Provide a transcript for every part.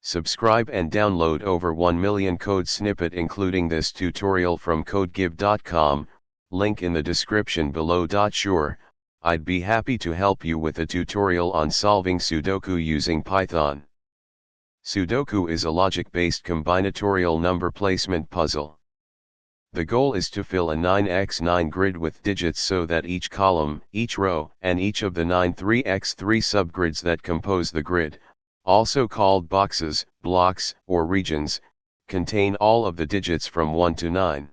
Subscribe and download over 1 million code snippet including this tutorial from codegive.com, link in the description below. Sure, I'd be happy to help you with a tutorial on solving Sudoku using Python. Sudoku is a logic-based combinatorial number placement puzzle. The goal is to fill a 9x9 grid with digits so that each column, each row, and each of the 9 3x3 subgrids that compose the grid, also called boxes, blocks, or regions, contain all of the digits from 1 to 9.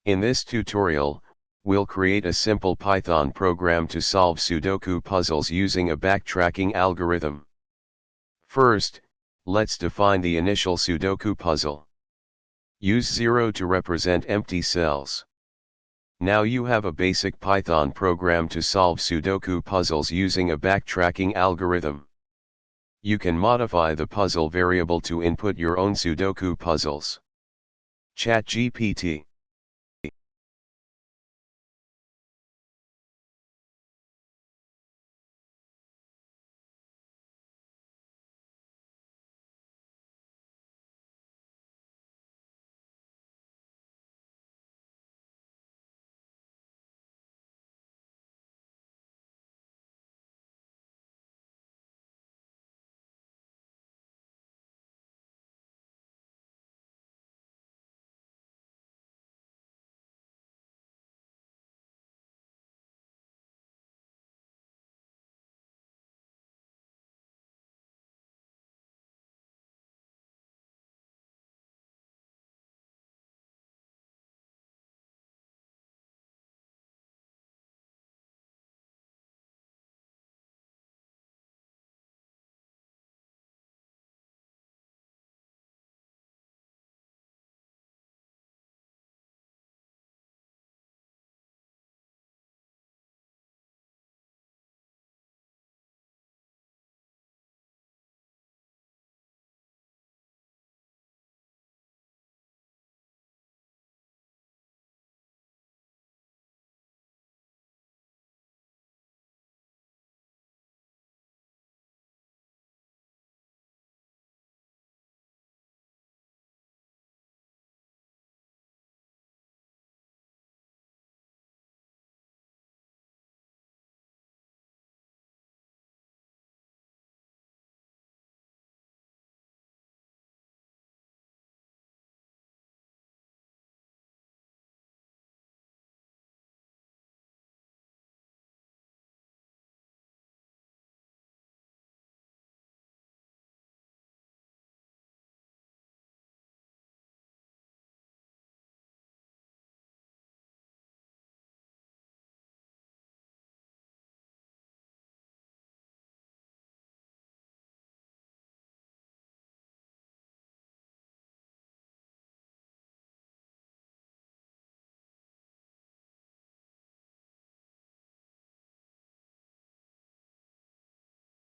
In this tutorial, we'll create a simple Python program to solve Sudoku puzzles using a backtracking algorithm. First, let's define the initial Sudoku puzzle. Use 0 to represent empty cells. Now you have a basic Python program to solve Sudoku puzzles using a backtracking algorithm. You can modify the puzzle variable to input your own Sudoku puzzles. ChatGPT.